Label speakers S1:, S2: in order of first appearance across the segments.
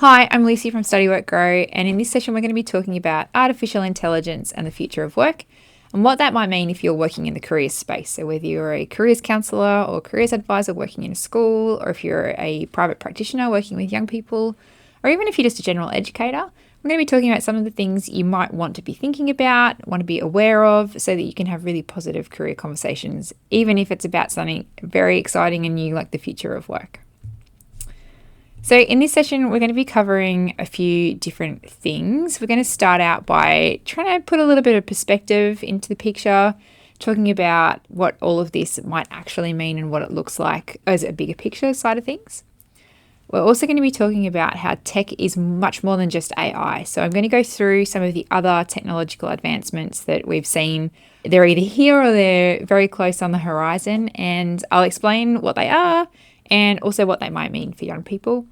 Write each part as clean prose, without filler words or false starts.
S1: Hi, I'm Lucy from Study Work Grow, and in this session we're going to be talking about artificial intelligence and the future of work and what that might mean if you're working in the careers space. So whether you're a careers counsellor or careers advisor working in a school, or if you're a private practitioner working with young people, or even if you're just a general educator, we're going to be talking about some of the things you might want to be thinking about, want to be aware of, so that you can have really positive career conversations, even if it's about something very exciting and new like the future of work. So in this session, we're going to be covering a few different things. We're going to start out by trying to put a little bit of perspective into the picture, talking about what all of this might actually mean and what it looks like as a bigger picture side of things. We're also going to be talking about how tech is much more than just AI. So I'm going to go through some of the other technological advancements that we've seen. They're either here or they're very close on the horizon, and I'll explain what they are and also what they might mean for young people.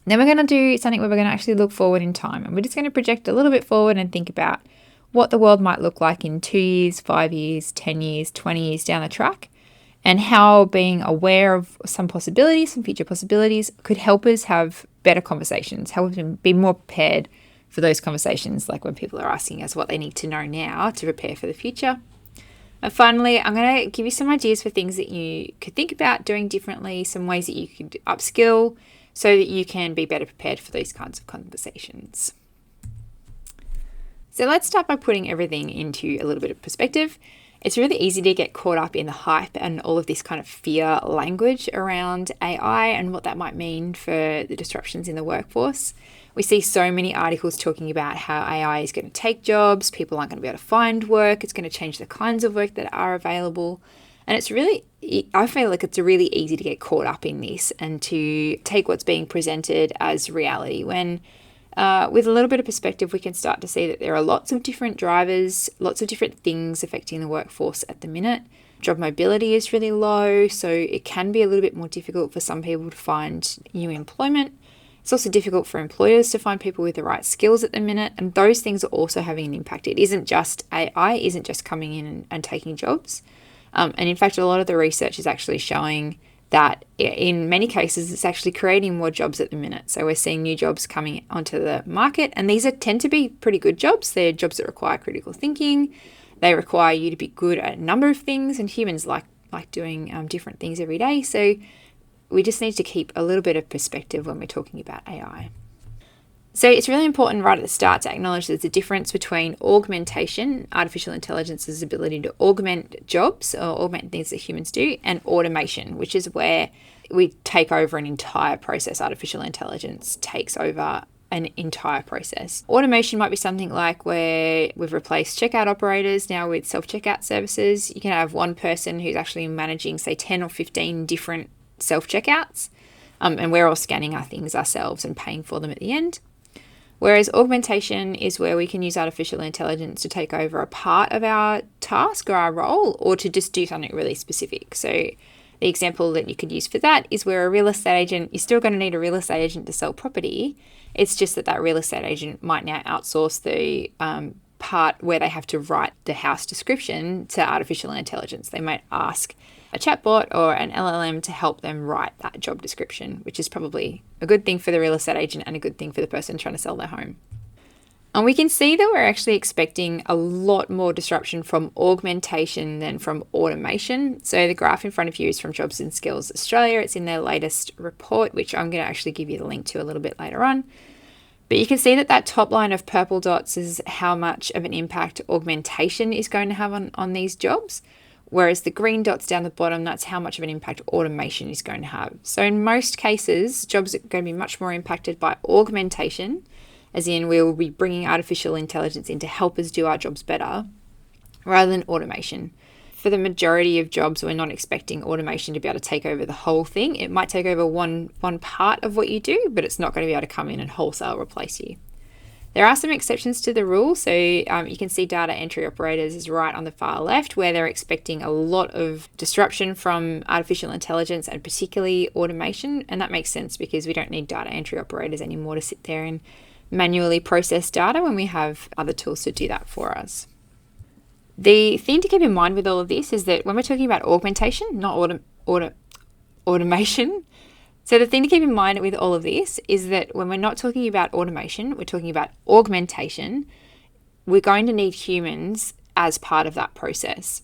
S1: Then we're going to do something where we're going to actually look forward in time, and we're just going to project a little bit forward and think about what the world might look like in 2 years, 5 years, 10 years, 20 years down the track, and how being aware of some possibilities, some future possibilities, could help us have better conversations, help us be more prepared for those conversations, like when people are asking us what they need to know now to prepare for the future. And finally, I'm going to give you some ideas for things that you could think about doing differently, some ways that you could upskill so that you can be better prepared for these kinds of conversations. So let's start by putting everything into a little bit of perspective. It's really easy to get caught up in the hype and all of this kind of fear language around AI and what that might mean for the disruptions in the workforce. We see so many articles talking about how AI is going to take jobs, people aren't going to be able to find work, it's going to change the kinds of work that are available. And I feel like it's really easy to get caught up in this and to take what's being presented as reality when with a little bit of perspective, we can start to see that there are lots of different drivers, lots of different things affecting the workforce at the minute. Job mobility is really low, so it can be a little bit more difficult for some people to find new employment. It's also difficult for employers to find people with the right skills at the minute, and those things are also having an impact. It isn't just AI, isn't just coming in and taking jobs. And in fact, a lot of the research is actually showing that in many cases, it's actually creating more jobs at the minute. So we're seeing new jobs coming onto the market, and these tend to be pretty good jobs. They're jobs that require critical thinking. They require you to be good at a number of things, and humans like doing different things every day. So we just need to keep a little bit of perspective when we're talking about AI. So it's really important right at the start to acknowledge there's a difference between augmentation, artificial intelligence's ability to augment jobs or augment things that humans do, and automation, which is where we take over an entire process. Artificial intelligence takes over an entire process. Automation might be something like where we've replaced checkout operators now with self-checkout services. You can have one person who's actually managing, say, 10 or 15 different self-checkouts, and we're all scanning our things ourselves and paying for them at the end. Whereas augmentation is where we can use artificial intelligence to take over a part of our task or our role, or to just do something really specific. So the example that you could use for that is where a real estate agent, you're still going to need a real estate agent to sell property. It's just that real estate agent might now outsource the part where they have to write the house description to artificial intelligence. They might ask a chatbot or an LLM to help them write that job description, which is probably a good thing for the real estate agent and a good thing for the person trying to sell their home. And we can see that we're actually expecting a lot more disruption from augmentation than from automation. So the graph in front of you is from Jobs and Skills Australia. It's in their latest report, which I'm going to actually give you the link to a little bit later on. But you can see that top line of purple dots is how much of an impact augmentation is going to have on these jobs. Whereas the green dots down the bottom, that's how much of an impact automation is going to have. So in most cases, jobs are going to be much more impacted by augmentation, as in we will be bringing artificial intelligence in to help us do our jobs better, rather than automation. For the majority of jobs, we're not expecting automation to be able to take over the whole thing. It might take over one part of what you do, but it's not going to be able to come in and wholesale replace you. There are some exceptions to the rule. So you can see data entry operators is right on the far left, where they're expecting a lot of disruption from artificial intelligence and particularly automation. And that makes sense because we don't need data entry operators anymore to sit there and manually process data when we have other tools to do that for us. The thing to keep in mind with all of this is that when we're talking about augmentation, not automation, So the thing to keep in mind with all of this is that when we're not talking about automation, we're talking about augmentation. We're going to need humans as part of that process.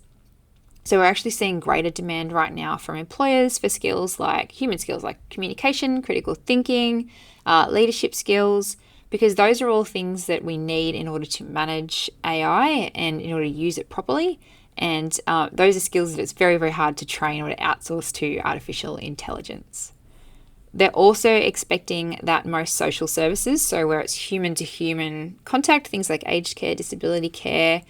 S1: So we're actually seeing greater demand right now from employers for skills like human skills like communication, critical thinking, leadership skills, because those are all things that we need in order to manage AI and in order to use it properly. And those are skills that it's very, very hard to train or to outsource to artificial intelligence. They're also expecting that most social services, so where it's human to human contact, things like aged care, disability care,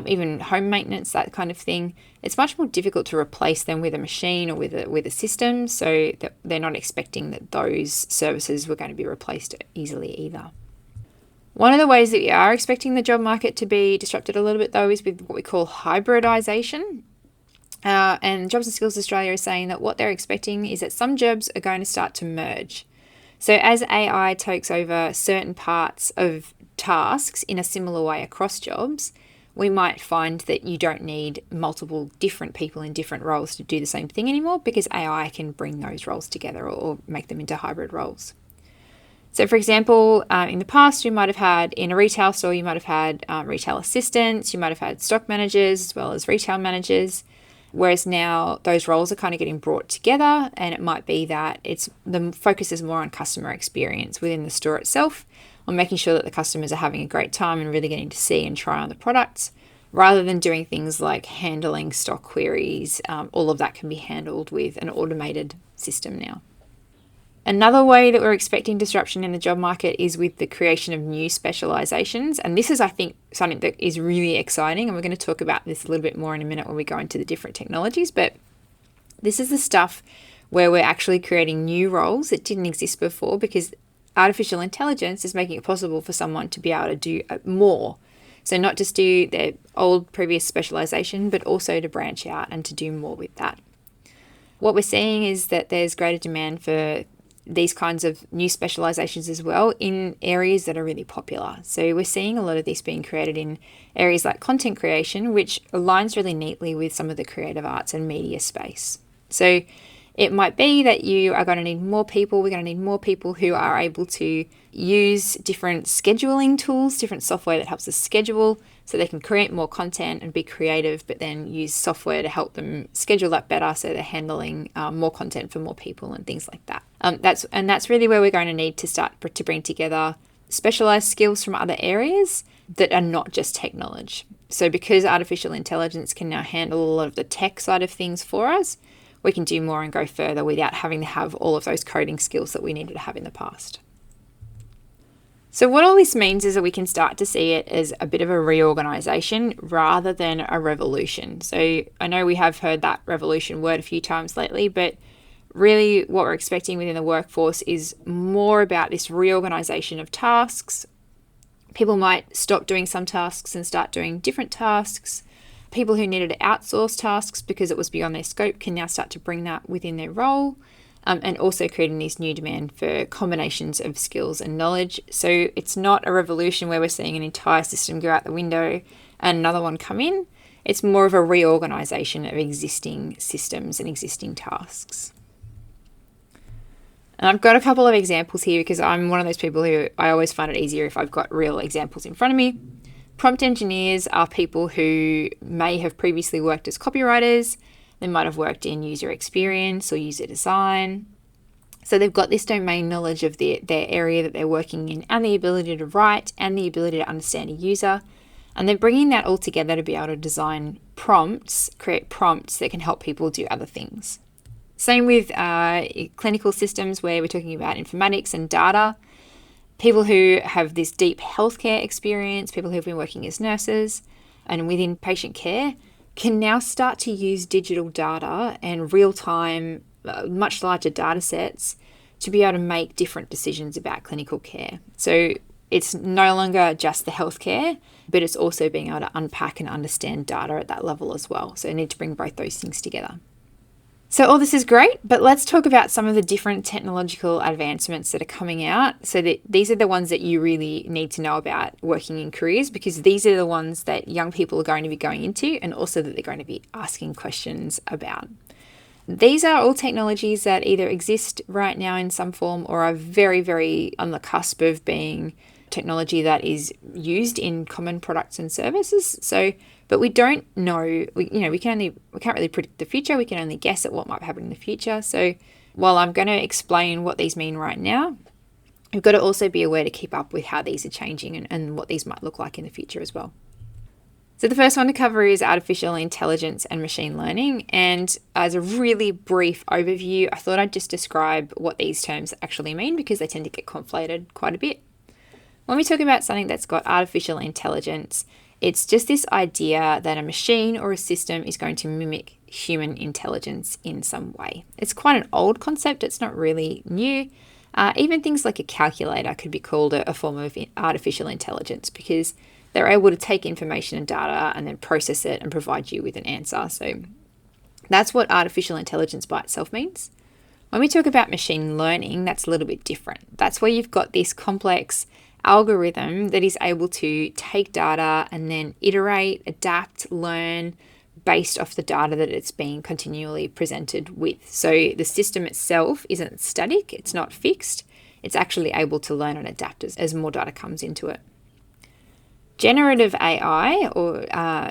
S1: even home maintenance, that kind of thing, it's much more difficult to replace them with a machine or with a system. So they're not expecting that those services were going to be replaced easily either. One of the ways that we are expecting the job market to be disrupted a little bit, though, is with what we call hybridization. And Jobs and Skills Australia is saying that what they're expecting is that some jobs are going to start to merge. So as AI takes over certain parts of tasks in a similar way across jobs, we might find that you don't need multiple different people in different roles to do the same thing anymore, because AI can bring those roles together or make them into hybrid roles. So for example, in the past, you might have had, in a retail store, you might have had retail assistants, you might have had stock managers as well as retail managers. Whereas now those roles are kind of getting brought together, and it might be that the focus is more on customer experience within the store itself, on making sure that the customers are having a great time and really getting to see and try on the products, rather than doing things like handling stock queries. All of that can be handled with an automated system now. Another way that we're expecting disruption in the job market is with the creation of new specialisations. And this is, I think, something that is really exciting. And we're going to talk about this a little bit more in a minute when we go into the different technologies. But this is the stuff where we're actually creating new roles that didn't exist before, because artificial intelligence is making it possible for someone to be able to do more. So not just do their old previous specialisation, but also to branch out and to do more with that. What we're seeing is that there's greater demand for these kinds of new specializations as well in areas that are really popular. So we're seeing a lot of this being created in areas like content creation, which aligns really neatly with some of the creative arts and media space. So it might be that you are going to need more people. We're going to need more people who are able to use different scheduling tools, different software that helps us schedule, so they can create more content and be creative, but then use software to help them schedule that better, so they're handling more content for more people and things like that. That's really where we're going to need to start to bring together specialized skills from other areas that are not just tech knowledge. So because artificial intelligence can now handle a lot of the tech side of things for us, we can do more and go further without having to have all of those coding skills that we needed to have in the past. So what all this means is that we can start to see it as a bit of a reorganization rather than a revolution. So I know we have heard that revolution word a few times lately, but really what we're expecting within the workforce is more about this reorganization of tasks. People might stop doing some tasks and start doing different tasks. People who needed to outsource tasks because it was beyond their scope can now start to bring that within their role. And also creating this new demand for combinations of skills and knowledge. So it's not a revolution where we're seeing an entire system go out the window and another one come in. It's more of a reorganization of existing systems and existing tasks. And I've got a couple of examples here because I'm one of those people who I always find it easier if I've got real examples in front of me. Prompt engineers are people who may have previously worked as copywriters. They might have worked in user experience or user design. So they've got this domain knowledge of their area that they're working in, and the ability to write and the ability to understand a user. And they're bringing that all together to be able to design prompts, create prompts that can help people do other things. Same with clinical systems where we're talking about informatics and data. People who have this deep healthcare experience, people who've been working as nurses and within patient care, can now start to use digital data and real-time, much larger data sets to be able to make different decisions about clinical care. So it's no longer just the healthcare, but it's also being able to unpack and understand data at that level as well. So you need to bring both those things together. So all this is great, but let's talk about some of the different technological advancements that are coming out. So that these are the ones that you really need to know about working in careers, because these are the ones that young people are going to be going into and also that they're going to be asking questions about. These are all technologies that either exist right now in some form or are very, very on the cusp of being technology that is used in common products and services. So, but we don't know, we can't really predict the future. We can only guess at what might happen in the future. So while I'm going to explain what these mean right now, we've got to also be aware to keep up with how these are changing and what these might look like in the future as well. So the first one to cover is artificial intelligence and machine learning. And as a really brief overview, I thought I'd just describe what these terms actually mean because they tend to get conflated quite a bit. When we talk about something that's got artificial intelligence, it's just this idea that a machine or a system is going to mimic human intelligence in some way. It's quite an old concept. It's not really new. Even things like a calculator could be called a form of artificial intelligence because they're able to take information and data and then process it and provide you with an answer. So that's what artificial intelligence by itself means. When we talk about machine learning, that's a little bit different. That's where you've got this complex algorithm that is able to take data and then iterate, adapt, learn based off the data that it's being continually presented with. So the system itself isn't static, it's not fixed. It's actually able to learn and adapt as more data comes into it. Generative AI or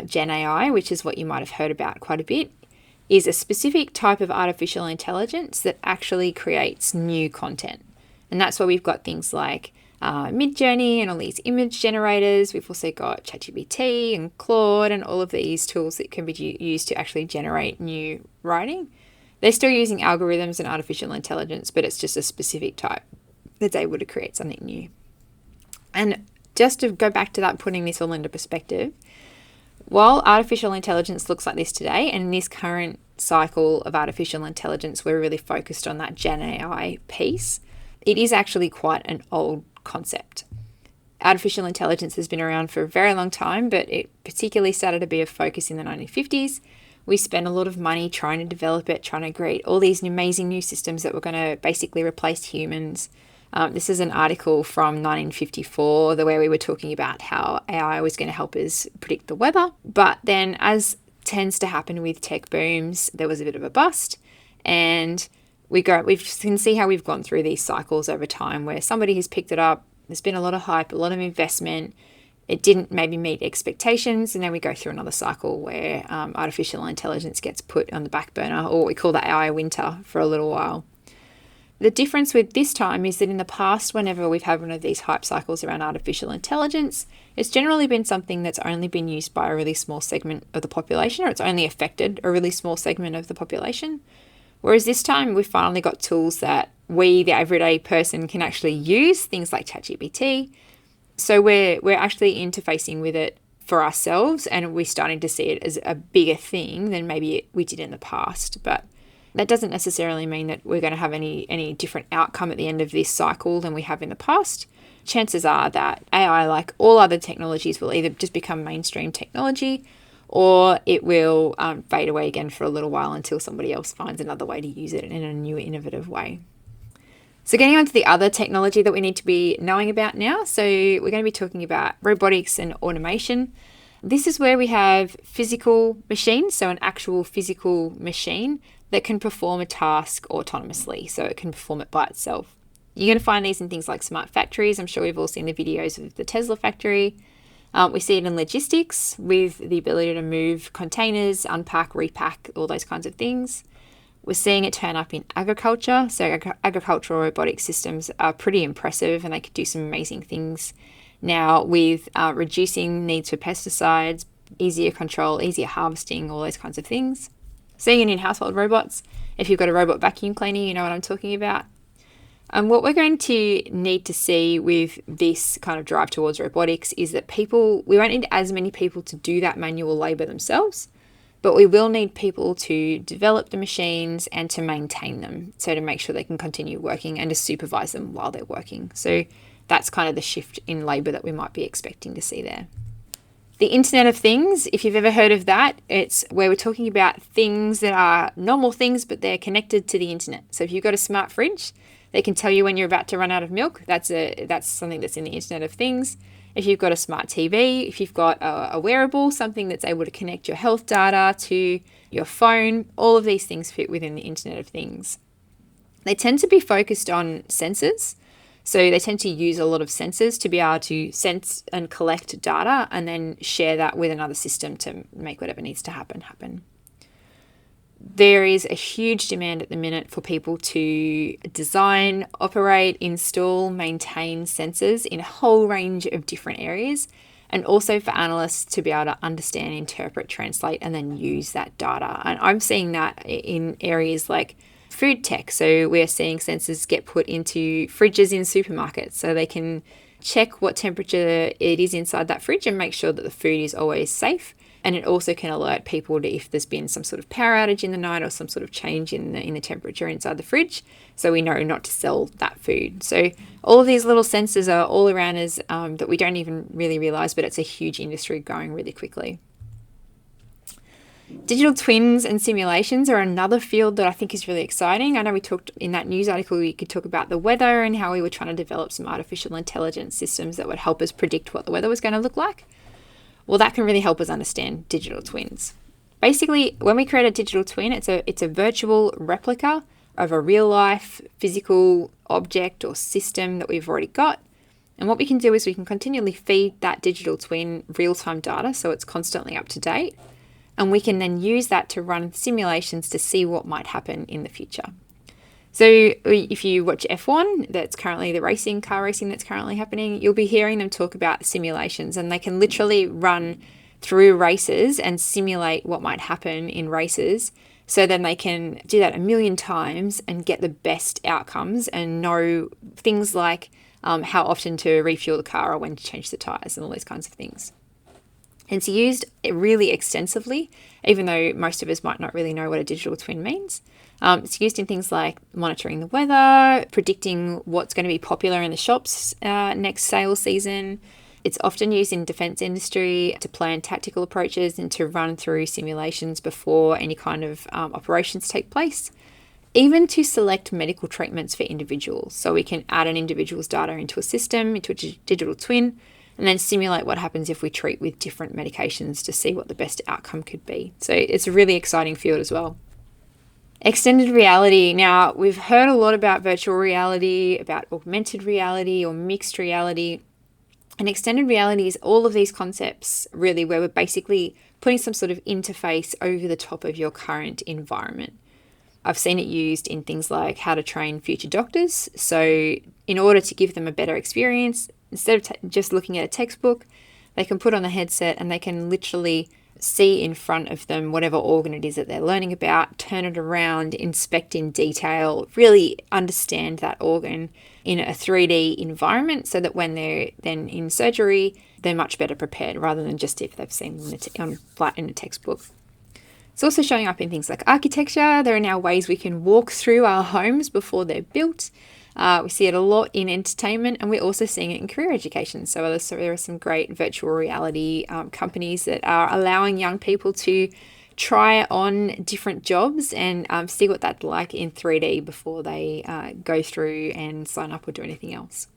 S1: Gen AI, which is what you might have heard about quite a bit, is a specific type of artificial intelligence that actually creates new content. And that's why we've got things like Midjourney and all these image generators. We've also got ChatGPT and Claude and all of these tools that can be used to actually generate new writing. They're still using algorithms and artificial intelligence, but it's just a specific type that's able to create something new. And just to go back to that, putting this all into perspective, while artificial intelligence looks like this today, and in this current cycle of artificial intelligence, we're really focused on that Gen AI piece, it is actually quite an old concept. Artificial intelligence has been around for a very long time, but it particularly started to be a focus in the 1950s. We spent a lot of money trying to develop it, trying to create all these amazing new systems that were going to basically replace humans. This is an article from 1954, where we were talking about how AI was going to help us predict the weather. But then, as tends to happen with tech booms, there was a bit of a bust. And we can see how we've gone through these cycles over time where somebody has picked it up. There's been a lot of hype, a lot of investment. It didn't maybe meet expectations. And then we go through another cycle where artificial intelligence gets put on the back burner, or we call that AI winter for a little while. The difference with this time is that in the past, whenever we've had one of these hype cycles around artificial intelligence, it's generally been something that's only been used by a really small segment of the population, or it's only affected a really small segment of the population. Whereas this time, we've finally got tools that we, the everyday person, can actually use, things like ChatGPT. So we're actually interfacing with it for ourselves, and we're starting to see it as a bigger thing than maybe we did in the past. But that doesn't necessarily mean that we're going to have any different outcome at the end of this cycle than we have in the past. Chances are that AI, like all other technologies, will either just become mainstream technology or it will fade away again for a little while until somebody else finds another way to use it in a new, innovative way. So getting on to the other technology that we need to be knowing about now. So we're going to be talking about robotics and automation. This is where we have physical machines, so an actual physical machine that can perform a task autonomously, so it can perform it by itself. You're going to find these in things like smart factories. I'm sure we've all seen the videos of the Tesla factory. We see it in logistics with the ability to move containers, unpack, repack, all those kinds of things. We're seeing it turn up in agriculture. So agricultural robotic systems are pretty impressive, and they could do some amazing things now with reducing needs for pesticides, easier control, easier harvesting, all those kinds of things. Seeing it in household robots. If you've got a robot vacuum cleaner, you know what I'm talking about. And what we're going to need to see with this kind of drive towards robotics is that we won't need as many people to do that manual labor themselves, but we will need people to develop the machines and to maintain them. So to make sure they can continue working and to supervise them while they're working. So that's kind of the shift in labor that we might be expecting to see there. The Internet of Things, if you've ever heard of that, it's where we're talking about things that are normal things, but they're connected to the internet. So if you've got a smart fridge, They can tell you when you're about to run out of milk. That's something that's in the Internet of Things. If you've got a smart TV, if you've got a wearable, something that's able to connect your health data to your phone, all of these things fit within the Internet of Things. They tend to be focused on sensors. So they tend to use a lot of sensors to be able to sense and collect data and then share that with another system to make whatever needs to happen. There is a huge demand at the minute for people to design, operate, install, maintain sensors in a whole range of different areas, and also for analysts to be able to understand, interpret, translate, and then use that data. And I'm seeing that in areas like food tech. So we're seeing sensors get put into fridges in supermarkets so they can check what temperature it is inside that fridge and make sure that the food is always safe. And it also can alert people to if there's been some sort of power outage in the night or some sort of change in the temperature inside the fridge, so we know not to sell that food. So all of these little sensors are all around us that we don't even really realize, but it's a huge industry growing really quickly. Digital twins and simulations are another field that I think is really exciting. I know we talked in that news article, we could talk about the weather and how we were trying to develop some artificial intelligence systems that would help us predict what the weather was going to look like. Well, that can really help us understand digital twins. Basically, when we create a digital twin, it's a virtual replica of a real life physical object or system that we've already got. And what we can do is we can continually feed that digital twin real-time data so it's constantly up to date. And we can then use that to run simulations to see what might happen in the future. So if you watch F1, that's currently the car racing that's currently happening, you'll be hearing them talk about simulations, and they can literally run through races and simulate what might happen in races. So then they can do that a million times and get the best outcomes and know things like how often to refuel the car or when to change the tires and all those kinds of things. And it's used really extensively, even though most of us might not really know what a digital twin means. It's used in things like monitoring the weather, predicting what's going to be popular in the shops next sales season. It's often used in defense industry to plan tactical approaches and to run through simulations before any kind of operations take place, even to select medical treatments for individuals. So we can add an individual's data into a system, into a digital twin, and then simulate what happens if we treat with different medications to see what the best outcome could be. So it's a really exciting field as well. Extended reality. Now, we've heard a lot about virtual reality, about augmented reality or mixed reality. And extended reality is all of these concepts really where we're basically putting some sort of interface over the top of your current environment. I've seen it used in things like how to train future doctors. So in order to give them a better experience, instead of just looking at a textbook, they can put on the headset and they can literally see in front of them whatever organ it is that they're learning about, turn it around, inspect in detail, really understand that organ in a 3D environment so that when they're then in surgery, they're much better prepared rather than just if they've seen them flat in a textbook. It's also showing up in things like architecture. There are now ways we can walk through our homes before they're built. We see it a lot in entertainment, and we're also seeing it in career education. So there are some great virtual reality companies that are allowing young people to try on different jobs and see what that's like in 3D before they go through and sign up or do anything else.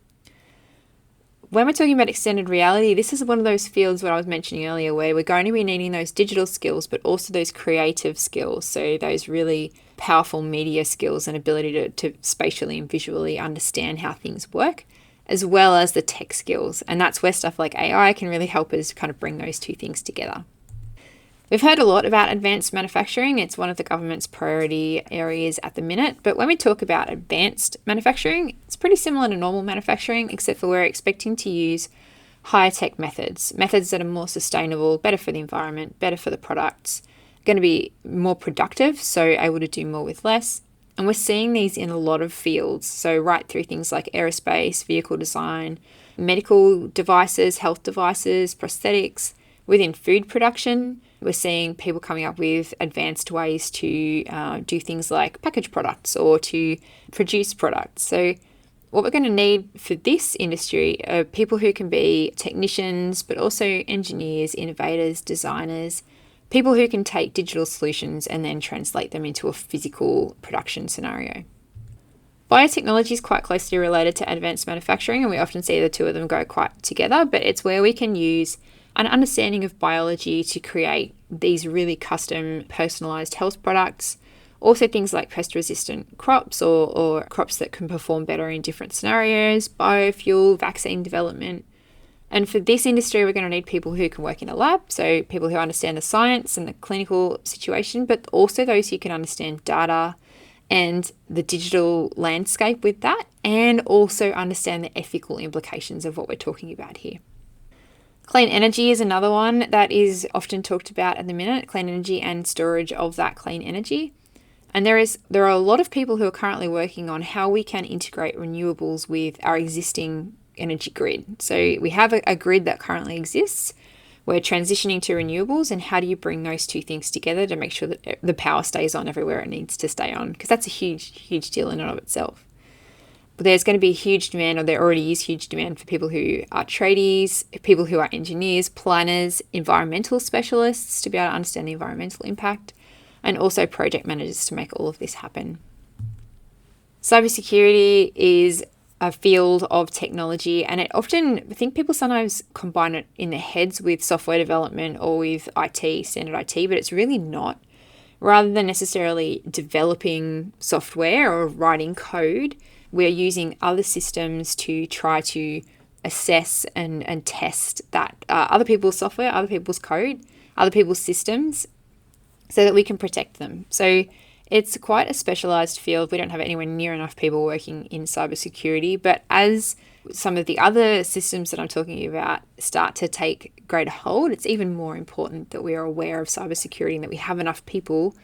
S1: When we're talking about extended reality, this is one of those fields what I was mentioning earlier where we're going to be needing those digital skills, but also those creative skills. So those really powerful media skills and ability to spatially and visually understand how things work, as well as the tech skills. And that's where stuff like AI can really help us kind of bring those two things together. We've heard a lot about advanced manufacturing. It's one of the government's priority areas at the minute. But when we talk about advanced manufacturing, it's pretty similar to normal manufacturing, except for we're expecting to use higher tech methods that are more sustainable, better for the environment, better for the products, going to be more productive, so able to do more with less. And we're seeing these in a lot of fields. So right through things like aerospace, vehicle design, medical devices, health devices, prosthetics. Within food production, we're seeing people coming up with advanced ways to do things like package products or to produce products. So what we're going to need for this industry are people who can be technicians, but also engineers, innovators, designers, people who can take digital solutions and then translate them into a physical production scenario. Biotechnology is quite closely related to advanced manufacturing, and we often see the two of them go quite together, but it's where we can use an understanding of biology to create these really custom personalized health products. Also things like pest-resistant crops or crops that can perform better in different scenarios, biofuel, vaccine development. And for this industry, we're going to need people who can work in a lab, so people who understand the science and the clinical situation, but also those who can understand data and the digital landscape with that, and also understand the ethical implications of what we're talking about here. Clean energy is another one that is often talked about at the minute, clean energy and storage of that clean energy. And there are a lot of people who are currently working on how we can integrate renewables with our existing energy grid. So we have a grid that currently exists. We're transitioning to renewables, and how do you bring those two things together to make sure that the power stays on everywhere it needs to stay on? Because that's a huge deal in and of itself. But there's going to be a huge demand, or there already is huge demand, for people who are tradies, people who are engineers, planners, environmental specialists to be able to understand the environmental impact, and also project managers to make all of this happen. Cybersecurity is a field of technology, and I think people sometimes combine it in their heads with software development or with IT, standard IT, but it's really not. Rather than necessarily developing software or writing code, we're using other systems to try to assess and test that other people's software, other people's code, other people's systems, so that we can protect them. So it's quite a specialized field. We don't have anywhere near enough people working in cybersecurity, but as some of the other systems that I'm talking about start to take greater hold, it's even more important that we are aware of cybersecurity and that we have enough people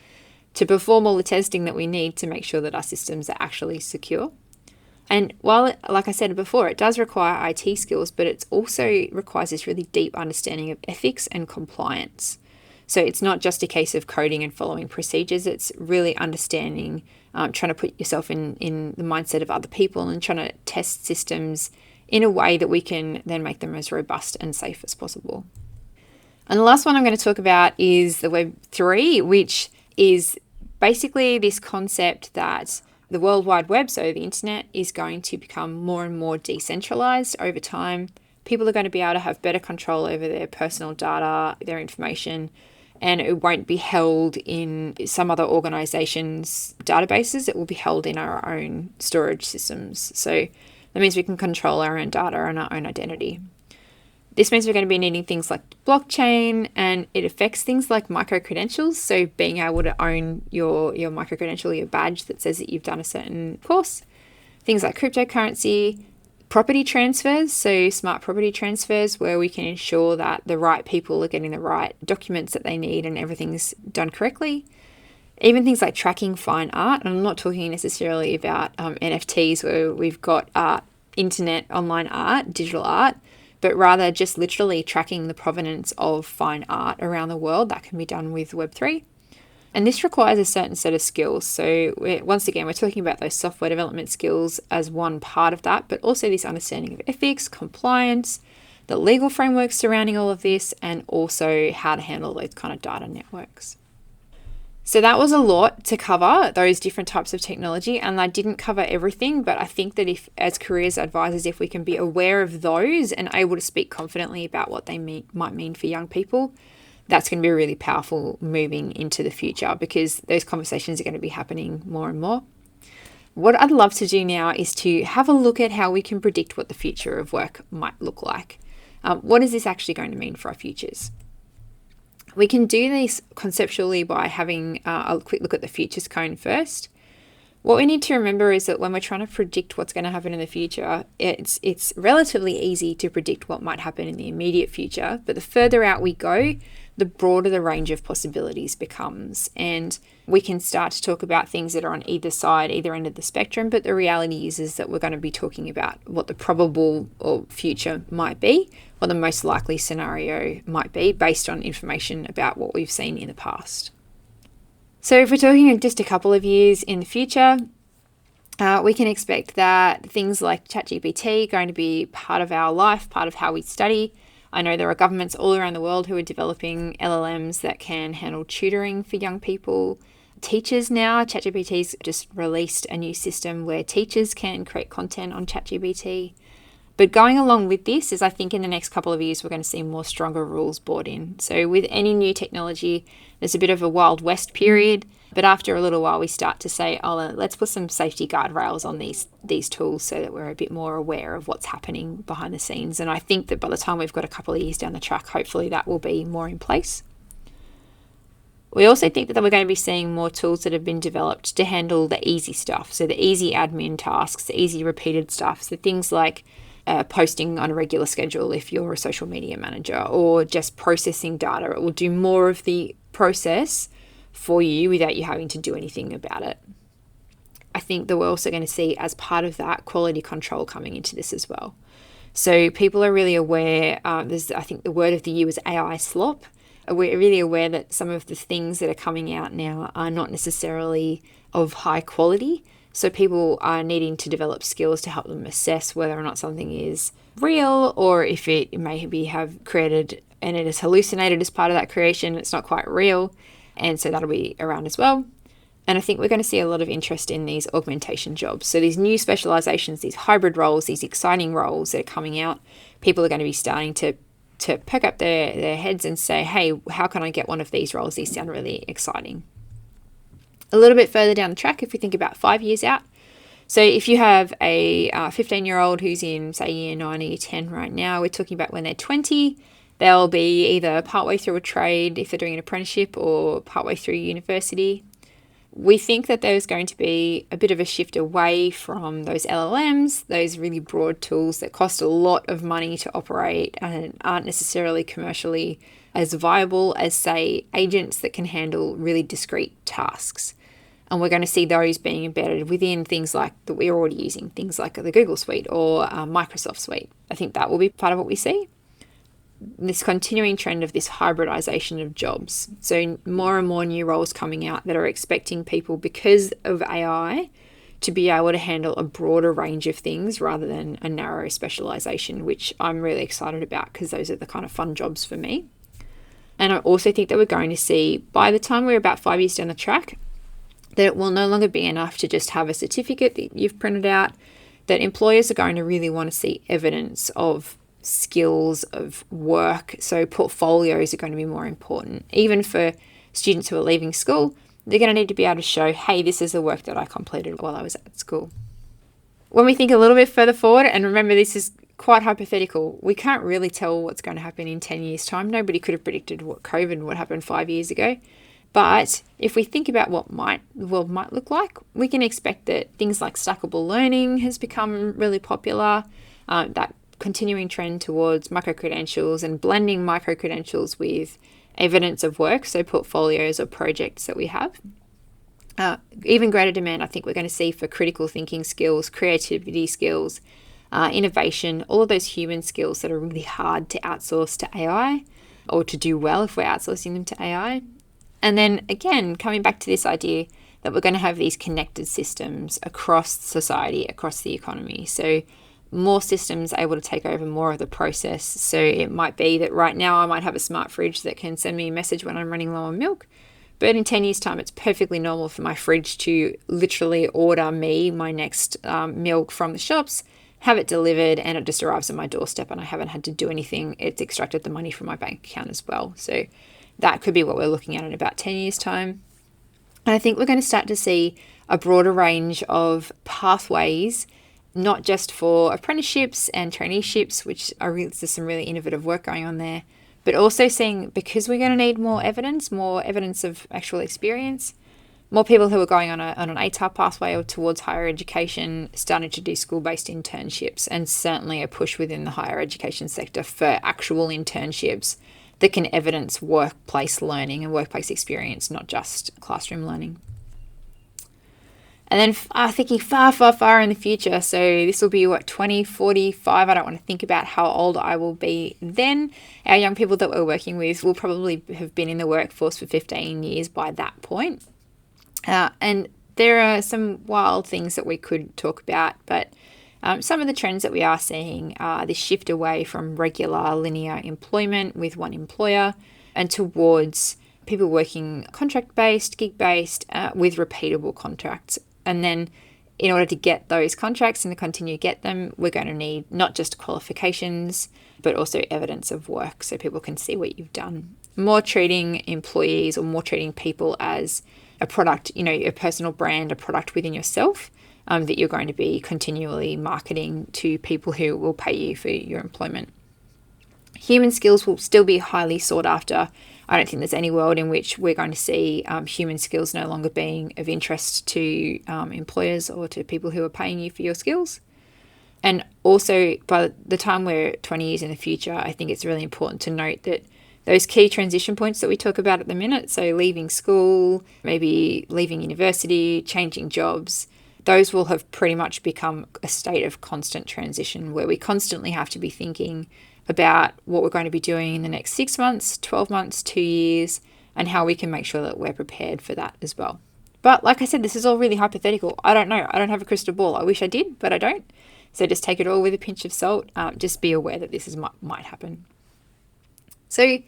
S1: to perform all the testing that we need to make sure that our systems are actually secure. And while, like I said before, it does require IT skills, but it also requires this really deep understanding of ethics and compliance. So it's not just a case of coding and following procedures. It's really understanding, trying to put yourself in the mindset of other people and trying to test systems in a way that we can then make them as robust and safe as possible. And the last one I'm going to talk about is the Web3, which is basically this concept that the World Wide Web, so the internet, is going to become more and more decentralized over time. People are going to be able to have better control over their personal data, their information, and it won't be held in some other organization's databases. It will be held in our own storage systems. So that means we can control our own data and our own identity. This means we're going to be needing things like blockchain, and it affects things like micro-credentials. So being able to own your micro-credential, your badge that says that you've done a certain course. Things like cryptocurrency, property transfers, so smart property transfers, where we can ensure that the right people are getting the right documents that they need and everything's done correctly. Even things like tracking fine art. And I'm not talking necessarily about NFTs where we've got internet, online art, digital art, but rather just literally tracking the provenance of fine art around the world. That can be done with Web3. And this requires a certain set of skills. So once again, we're talking about those software development skills as one part of that, but also this understanding of ethics, compliance, the legal frameworks surrounding all of this, and also how to handle those kind of data networks. So that was a lot to cover, those different types of technology, and I didn't cover everything, but I think that if, as careers advisors, if we can be aware of those and able to speak confidently about what they might mean for young people, that's going to be really powerful moving into the future, because those conversations are going to be happening more and more. What I'd love to do now is to have a look at how we can predict what the future of work might look like. What is this actually going to mean for our futures? We can do this conceptually by having a quick look at the futures cone first. What we need to remember is that when we're trying to predict what's going to happen in the future, it's relatively easy to predict what might happen in the immediate future, but the further out we go, the broader the range of possibilities becomes. And we can start to talk about things that are on either side, either end of the spectrum, but the reality is that we're going to be talking about what the probable or future might be, what the most likely scenario might be based on information about what we've seen in the past. So if we're talking just a couple of years in the future, we can expect that things like ChatGPT are going to be part of our life, part of how we study. I know there are governments all around the world who are developing LLMs that can handle tutoring for young people. teachers now. ChatGPT's just released a new system where teachers can create content on ChatGPT. But going along with this is, I think in the next couple of years, we're going to see more stronger rules brought in. So with any new technology, there's a bit of a Wild West period. But after a little while, we start to say, oh, let's put some safety guardrails on these tools so that we're a bit more aware of what's happening behind the scenes. And I think that by the time we've got a couple of years down the track, hopefully that will be more in place. We also think that we're going to be seeing more tools that have been developed to handle the easy stuff. So the easy admin tasks, the easy repeated stuff. So things like posting on a regular schedule if you're a social media manager, or just processing data. It will do more of the process for you without you having to do anything about it. I think that we're also going to see, as part of that, quality control coming into this as well. So people are really aware, I think the word of the year was AI slop. We're really aware that some of the things that are coming out now are not necessarily of high quality. So people are needing to develop skills to help them assess whether or not something is real, or if it maybe have created and it is hallucinated as part of that creation, it's not quite real. And so that'll be around as well. And I think we're going to see a lot of interest in these augmentation jobs. So these new specialisations, these hybrid roles, these exciting roles that are coming out, people are going to be starting to perk up their heads and say, hey, how can I get one of these roles? These sound really exciting. A little bit further down the track, if we think about 5 years out. So if you have a 15-year-old who's in, say, year 9 or year 10 right now, we're talking about when they're 20, they'll be either partway through a trade if they're doing an apprenticeship, or partway through university. We think that there's going to be a bit of a shift away from those LLMs, those really broad tools that cost a lot of money to operate and aren't necessarily commercially as viable as, say, agents that can handle really discrete tasks. And we're going to see those being embedded within things like that we're already using, things like the Google Suite or Microsoft Suite. I think that will be part of what we see. This continuing trend of this hybridization of jobs. So more and more new roles coming out that are expecting people, because of AI, to be able to handle a broader range of things rather than a narrow specialization, which I'm really excited about because those are the kind of fun jobs for me. And I also think that we're going to see, by the time we're about 5 years down the track, that it will no longer be enough to just have a certificate that you've printed out, that employers are going to really want to see evidence of skills, of work. So portfolios are going to be more important. Even for students who are leaving school, they're going to need to be able to show, hey, this is the work that I completed while I was at school. When we think a little bit further forward, and remember this is quite hypothetical, we can't really tell what's going to happen in 10 years' time. Nobody could have predicted what happened 5 years ago. But if we think about what the world might look like, we can expect that things like stackable learning has become really popular, that continuing trend towards micro-credentials and blending micro-credentials with evidence of work, so portfolios or projects that we have. Even greater demand, I think we're going to see for critical thinking skills, creativity skills, innovation, all of those human skills that are really hard to outsource to AI, or to do well if we're outsourcing them to AI. And then again, coming back to this idea that we're going to have these connected systems across society, across the economy. So more systems able to take over more of the process. So it might be that right now I might have a smart fridge that can send me a message when I'm running low on milk. But in 10 years' time, it's perfectly normal for my fridge to literally order me my next milk from the shops, have it delivered, and it just arrives at my doorstep and I haven't had to do anything. It's extracted the money from my bank account as well. So that could be what we're looking at in about 10 years' time. And I think we're going to start to see a broader range of pathways, not just for apprenticeships and traineeships, which are there's some really innovative work going on there, but also seeing, because we're going to need more evidence of actual experience, more people who are going on an ATAR pathway or towards higher education, starting to do school-based internships, and certainly a push within the higher education sector for actual internships that can evidence workplace learning and workplace experience, not just classroom learning. And then thinking far in the future, so this will be 2045. I don't want to think about how old I will be then. Our young people that we're working with will probably have been in the workforce for 15 years by that point. And there are some wild things that we could talk about, but some of the trends that we are seeing are this shift away from regular linear employment with one employer and towards people working contract-based, gig-based, with repeatable contracts. And then in order to get those contracts and to continue to get them, we're going to need not just qualifications, but also evidence of work so people can see what you've done. More treating employees or more treating people as a product, a personal brand, a product within yourself, that you're going to be continually marketing to people who will pay you for your employment. Human skills will still be highly sought after. I don't think there's any world in which we're going to see human skills no longer being of interest to employers or to people who are paying you for your skills. And also, by the time we're 20 years in the future, I think it's really important to note that those key transition points that we talk about at the minute, so leaving school, maybe leaving university, changing jobs, those will have pretty much become a state of constant transition where we constantly have to be thinking about what we're going to be doing in the next 6 months, 12 months, 2 years, and how we can make sure that we're prepared for that as well. But like I said, this is all really hypothetical. I don't know. I don't have a crystal ball. I wish I did, but I don't. So just take it all with a pinch of salt. Just be aware that this might happen. So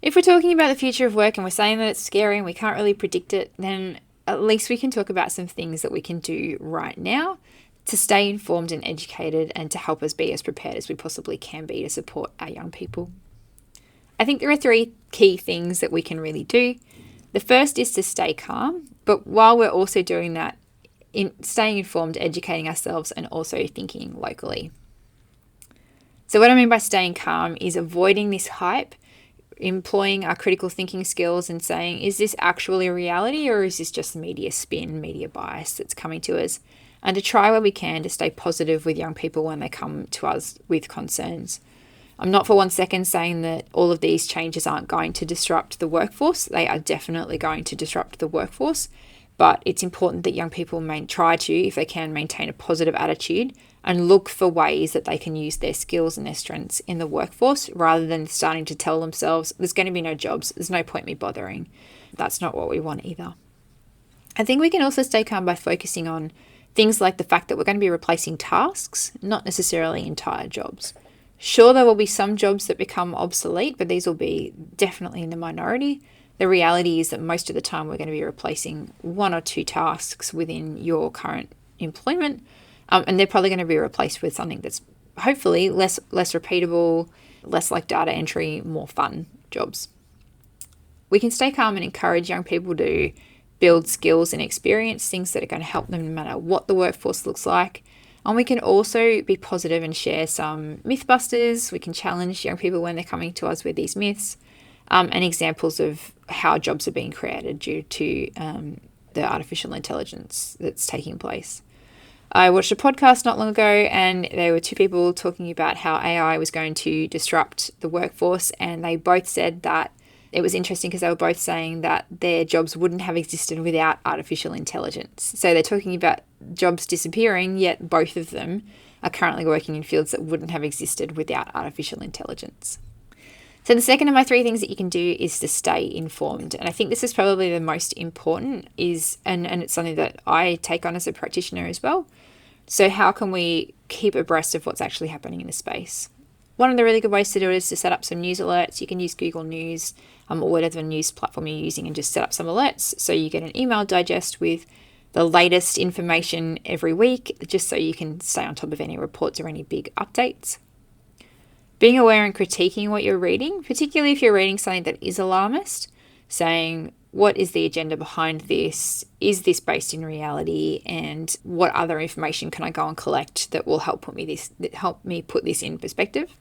S1: if we're talking about the future of work and we're saying that it's scary and we can't really predict it, then at least we can talk about some things that we can do right now to stay informed and educated and to help us be as prepared as we possibly can be to support our young people. I think there are 3 key things that we can really do. The first is to stay calm, but while we're also doing that, staying informed, educating ourselves, and also thinking locally. So what I mean by staying calm is avoiding this hype, employing our critical thinking skills and saying, is this actually a reality or is this just media spin, media bias that's coming to us? And to try where we can to stay positive with young people when they come to us with concerns. I'm not for 1 second saying that all of these changes aren't going to disrupt the workforce. They are definitely going to disrupt the workforce, but it's important that young people try to, if they can, maintain a positive attitude and look for ways that they can use their skills and their strengths in the workforce rather than starting to tell themselves, there's going to be no jobs, there's no point me bothering. That's not what we want either. I think we can also stay calm by focusing on things like the fact that we're going to be replacing tasks, not necessarily entire jobs. Sure, there will be some jobs that become obsolete, but these will be definitely in the minority. The reality is that most of the time we're going to be replacing 1 or 2 tasks within your current employment, and they're probably going to be replaced with something that's hopefully less repeatable, less like data entry, more fun jobs. We can stay calm and encourage young people to build skills and experience, things that are going to help them no matter what the workforce looks like. And we can also be positive and share some mythbusters. We can challenge young people when they're coming to us with these myths, and examples of how jobs are being created due to the artificial intelligence that's taking place. I watched a podcast not long ago and there were 2 people talking about how AI was going to disrupt the workforce, and they both said that it was interesting because they were both saying that their jobs wouldn't have existed without artificial intelligence. So they're talking about jobs disappearing, yet both of them are currently working in fields that wouldn't have existed without artificial intelligence. So the second of my 3 things that you can do is to stay informed. And I think this is probably the most important and it's something that I take on as a practitioner as well. So how can we keep abreast of what's actually happening in the space? One of the really good ways to do it is to set up some news alerts. You can use Google News or whatever news platform you're using and just set up some alerts so you get an email digest with the latest information every week, just so you can stay on top of any reports or any big updates. Being aware and critiquing what you're reading, particularly if you're reading something that is alarmist, saying, what is the agenda behind this? Is this based in reality? And what other information can I go and collect that will help me put this in perspective?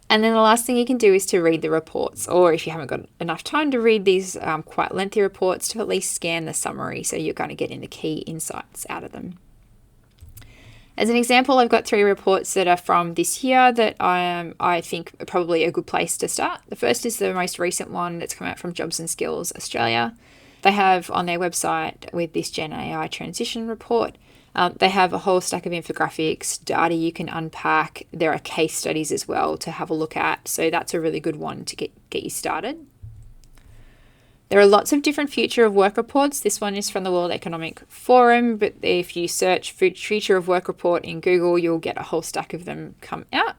S1: And then the last thing you can do is to read the reports, or if you haven't got enough time to read these quite lengthy reports, to at least scan the summary so you're going to get in the key insights out of them. As an example, I've got 3 reports that are from this year that I think are probably a good place to start. The first is the most recent one that's come out from Jobs and Skills Australia. They have on their website with this Gen AI transition report, they have a whole stack of infographics, data you can unpack. There are case studies as well to have a look at. So that's a really good one to get you started. There are lots of different future of work reports. This one is from the World Economic Forum, but if you search future of work report in Google, you'll get a whole stack of them come out.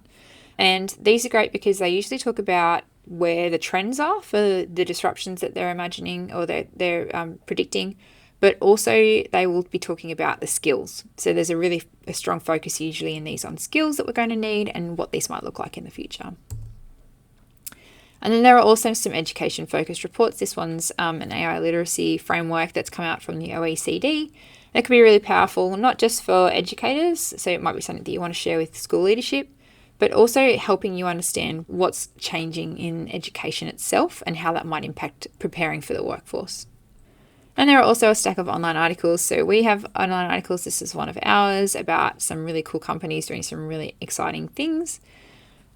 S1: And these are great because they usually talk about where the trends are for the disruptions that they're imagining or they're predicting, but also they will be talking about the skills. So there's a strong focus usually in these on skills that we're going to need and what this might look like in the future. And then there are also some education-focused reports. This one's an AI literacy framework that's come out from the OECD. That could be really powerful, not just for educators, so it might be something that you want to share with school leadership, but also helping you understand what's changing in education itself and how that might impact preparing for the workforce. And there are also a stack of online articles. So we have online articles. This is one of ours about some really cool companies doing some really exciting things.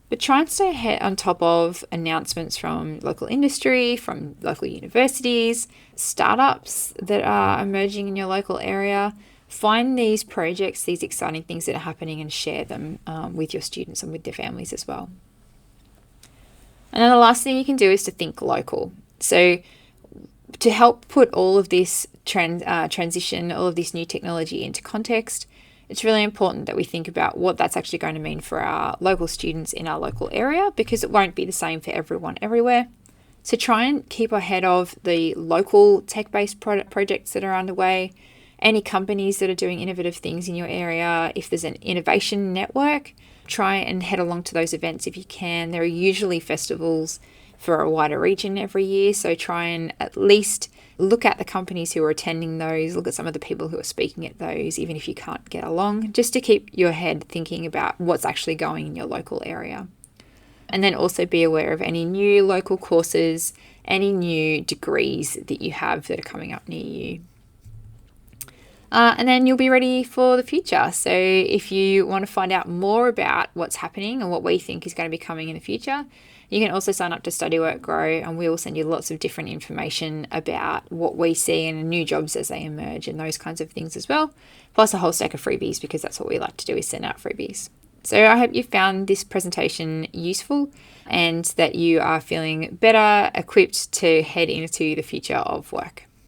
S1: But try and stay ahead on top of announcements from local industry, from local universities, startups that are emerging in your local area. Find these projects, these exciting things that are happening, and share them with your students and with their families as well. And then the last thing you can do is to think local. So to help put all of this transition, all of this new technology into context, it's really important that we think about what that's actually going to mean for our local students in our local area, because it won't be the same for everyone everywhere. So try and keep ahead of the local tech-based projects that are underway, any companies that are doing innovative things in your area. If there's an innovation network, try and head along to those events if you can. There are usually festivals for a wider region every year, so try and at least look at the companies who are attending those, look at some of the people who are speaking at those, even if you can't get along, just to keep your head thinking about what's actually going in your local area. And then also be aware of any new local courses, any new degrees that you have that are coming up near you. And then you'll be ready for the future. So if you want to find out more about what's happening and what we think is going to be coming in the future, you can also sign up to Study Work Grow, and we will send you lots of different information about what we see in new jobs as they emerge and those kinds of things as well, plus a whole stack of freebies, because that's what we like to do, is send out freebies. So I hope you found this presentation useful and that you are feeling better equipped to head into the future of work.